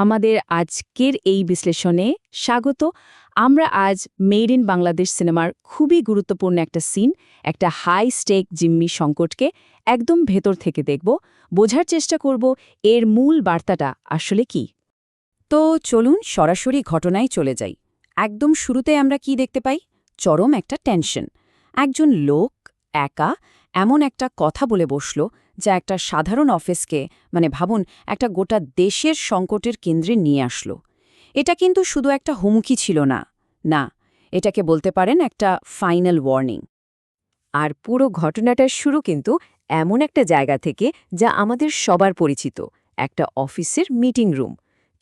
আমাদের আজকের এই বিশ্লেষণে স্বাগত। আমরা আজ মেড ইন বাংলাদেশ সিনেমার খুবই গুরুত্বপূর্ণ একটা সিন, একটা হাই স্টেক জিম্মি সংকটকে একদম ভেতর থেকে দেখব, বোঝার চেষ্টা করব এর মূল বার্তাটা আসলে কি। তো চলুন সরাসরি ঘটনায় চলে যাই। একদম শুরুতে আমরা কি দেখতে পাই? চরম একটা টেনশন। একজন লোক একা এমন একটা কথা বলে বসল যা একটা সাধারণ অফিসকে, ভাবুন, একটা গোটা দেশের সংকটের কেন্দ্রে নিয়ে আসলো। এটা কিন্তু শুধু একটা হুমকি ছিল না, না, এটাকে বলতে পারেন একটা ফাইনাল ওয়ার্নিং। আর পুরো ঘটনাটার শুরু কিন্তু এমন একটা জায়গা থেকে যা আমাদের সবার পরিচিত, একটা অফিসের মিটিং রুম।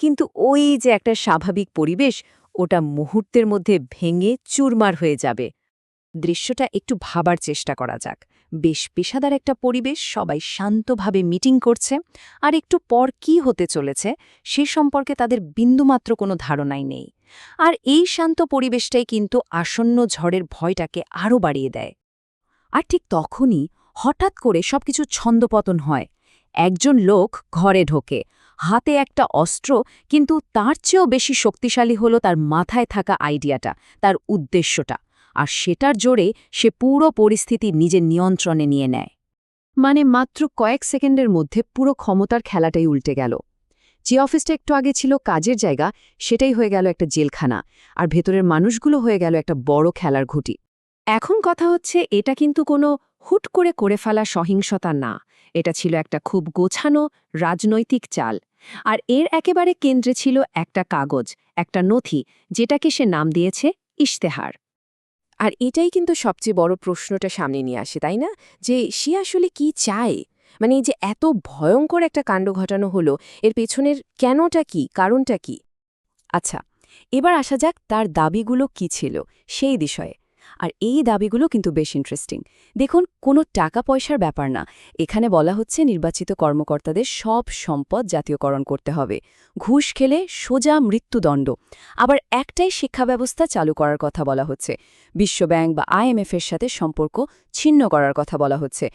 কিন্তু ওই যে একটা স্বাভাবিক পরিবেশ, ওটা মুহূর্তের মধ্যে ভেঙে চুরমার হয়ে যাবে। দৃশ্যটা একটু ভাবার চেষ্টা করা যাক। বেশ পেশাদার একটা পরিবেশ, সবাই শান্তভাবে মিটিং করছে, আর একটু পর কি হতে চলেছে সে সম্পর্কে তাদের বিন্দুমাত্র কোনো ধারণাই নেই। আর এই শান্ত পরিবেশটাই কিন্তু আসন্ন ঝড়ের ভয়টাকে আরও বাড়িয়ে দেয়। আর ঠিক তখনই হঠাৎ করে সবকিছু ছন্দপতন হয়। একজন লোক ঘরে ঢোকে, হাতে একটা অস্ত্র, কিন্তু তার চেয়েও বেশি শক্তিশালী হলো তার মাথায় থাকা আইডিয়াটা, তার উদ্দেশ্যটা। আর সেটার জোরে সে পুরো পরিস্থিতি নিজের নিয়ন্ত্রণে নিয়ে নেয়। মাত্র কয়েক সেকেন্ডের মধ্যে পুরো ক্ষমতার খেলাটাই উল্টে গেল। যে অফিসটা একটু আগে ছিল কাজের জায়গা, সেটাই হয়ে গেল একটা জেলখানা, আর ভেতরের মানুষগুলো হয়ে গেল একটা বড় খেলার ঘুঁটি। এখন কথা হচ্ছে, এটা কিন্তু কোনো হুট করে ফেলা সহিংসতা না, এটা ছিল একটা খুব গোছানো রাজনৈতিক চাল। আর এর একেবারে কেন্দ্রে ছিল একটা কাগজ, একটা নথি, যেটাকে সে নাম দিয়েছে ইশতেহার। আর এটাই কিন্তু সবচেয়ে বড় প্রশ্নটা সামনে নিয়ে আসে, তাই না? যে সে আসলে কি চায়? এই যে এত ভয়ঙ্কর একটা কাণ্ড ঘটানো হলো, এর পেছনের কেনটা কি, কারণটা কি? আচ্ছা, এবার আসা যাক তার দাবিগুলো কি ছিল সেই বিষয়ে। আর এই দাবিগুলো কিন্তু বেশ ইন্টারেস্টিং। দেখুন, কোনো টাকা পয়সার ব্যাপার না। এখানে বলা হচ্ছে নির্বাচিত কর্মকর্তাদের সব সম্পদ জাতীয়করণ করতে হবে, ঘুষ খেলে সোজা মৃত্যুদণ্ড। আবার একটাই শিক্ষা ব্যবস্থা চালু করার কথা বলা হচ্ছে, বিশ্বব্যাংক বা IMF-এর সাথে সম্পর্ক ছিন্ন করার কথা বলা হচ্ছে।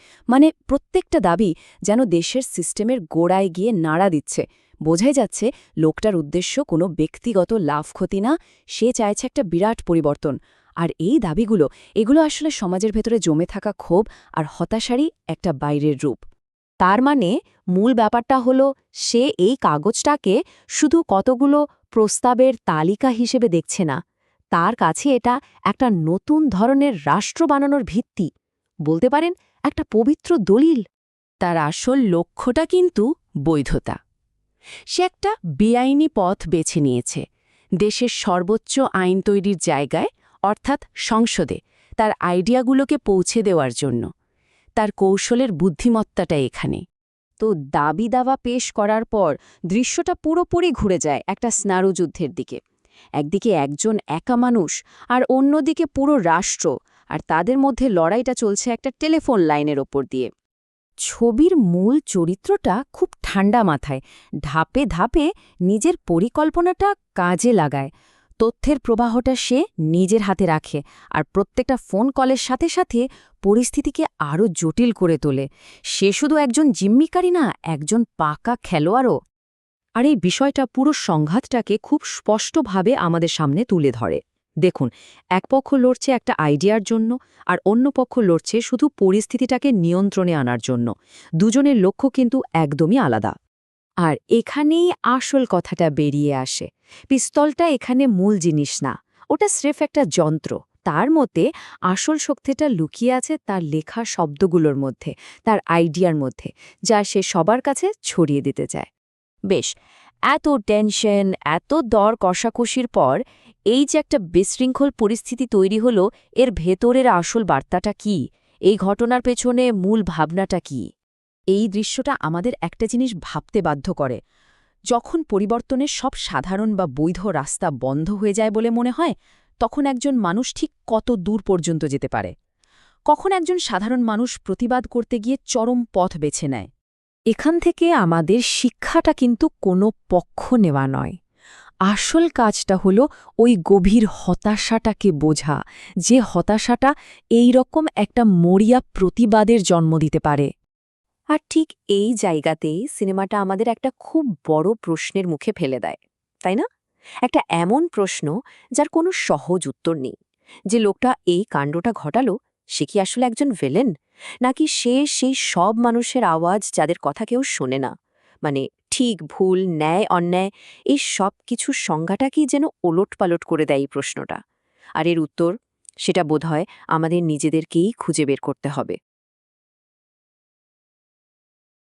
প্রত্যেকটা দাবি যেন দেশের সিস্টেমের গোড়ায় গিয়ে নাড়া দিচ্ছে। বোঝাই যাচ্ছে লোকটার উদ্দেশ্য কোনো ব্যক্তিগত লাভ ক্ষতি না, সে চাইছে একটা বিরাট পরিবর্তন। আর এই দাবিগুলো, এগুলো আসলে সমাজের ভেতরে জমে থাকা ক্ষোভ আর হতাশারই একটা বাইরের রূপ। তার মূল ব্যাপারটা হলো, সে এই কাগজটাকে শুধু কতগুলো প্রস্তাবের তালিকা হিসেবে দেখছে না, তার কাছে এটা একটা নতুন ধরনের রাষ্ট্র বানানোর ভিত্তি, বলতে পারেন একটা পবিত্র দলিল। তার আসল লক্ষ্যটা কিন্তু বৈধতা। সে একটা বেআইনি পথ বেছে নিয়েছে, দেশের সর্বোচ্চ আইন তৈরির জায়গায়, অর্থাৎ সংসদে, তার আইডিয়াগুলোকে পৌঁছে দেওয়ার জন্য। তার কৌশলের বুদ্ধিমত্তাটা এখানে। তো দাবি দাওয়া পেশ করার পর দৃশ্যটা পুরোপুরি ঘুরে যায় একটা স্নারুযুদ্ধের দিকে। একদিকে একজন একা মানুষ, আর অন্যদিকে পুরো রাষ্ট্র, আর তাদের মধ্যে লড়াইটা চলছে একটা টেলিফোন লাইনের ওপর দিয়ে। ছবির মূল চরিত্রটা খুব ঠান্ডা মাথায়, ধাপে ধাপে নিজের পরিকল্পনাটা কাজে লাগায়। তথ্যের প্রবাহটা সে নিজের হাতে রাখে, আর প্রত্যেকটা ফোন কলের সাথে সাথে পরিস্থিতিকে আরও জটিল করে তোলে। সে শুধু একজন জিম্মিকারী না, একজন পাকা খেলোয়াড়ও। আর এই বিষয়টা পুরো সংঘাতটাকে খুব স্পষ্টভাবে আমাদের সামনে তুলে ধরে। দেখুন, এক পক্ষ লড়ছে একটা আইডিয়ার জন্য, আর অন্য পক্ষ লড়ছে শুধু পরিস্থিতিটাকে নিয়ন্ত্রণে আনার জন্য। দুজনের লক্ষ্য কিন্তু একদমই আলাদা। আর এখানেই আসল কথাটা বেরিয়ে আসে। পিস্তলটা এখানে মূল জিনিস না, ওটা স্রেফ একটা যন্ত্র। তার মতে আসল শক্তিটা লুকিয়ে আছে তার লেখা শব্দগুলোর মধ্যে, তার আইডিয়ার মধ্যে, যা সে সবার কাছে ছড়িয়ে দিতে চায়। বেশ, এত টেনশন, এত দর কষাকষির পর এই যে একটা বিশৃঙ্খল পরিস্থিতি তৈরি হলো, এর ভেতরের আসল বার্তাটা কি? এই ঘটনার পেছনে মূল ভাবনাটা কি? এই দৃশ্যটা আমাদের একটা জিনিস ভাবতে বাধ্য করে। যখন পরিবর্তনের সব সাধারণ বা বৈধ রাস্তা বন্ধ হয়ে যায় বলে মনে হয়, তখন একজন মানুষ ঠিক কত দূর পর্যন্ত যেতে পারে? কখন একজন সাধারণ মানুষ প্রতিবাদ করতে গিয়ে চরম পথ বেছে নেয়? এখান থেকে আমাদের শিক্ষাটা কিন্তু কোনো পক্ষ নেওয়া নয়। আসল কাজটা হলো ওই গভীর হতাশাটাকে বোঝা, যে হতাশাটা এই রকম একটা মরিয়া প্রতিবাদের জন্ম দিতে পারে। আর ঠিক এই জায়গাতেই সিনেমাটা আমাদের একটা খুব বড় প্রশ্নের মুখে ফেলে দেয়, তাই না? একটা এমন প্রশ্ন যার কোনো সহজ উত্তর নেই। যে লোকটা এই কাণ্ডটা ঘটালো, সে কি আসলে একজন ভিলেন, নাকি সে সেই সব মানুষের আওয়াজ যাদের কথা কেউ শোনে না? মানে ঠিক ভুল, ন্যায় অন্যায়, এই সব কিছুর সংজ্ঞাটাকেই যেন ওলটপালট করে দেয় এই প্রশ্নটা। আর এর উত্তর, সেটা বোধহয় আমাদের নিজেদেরকেই খুঁজে বের করতে হবে।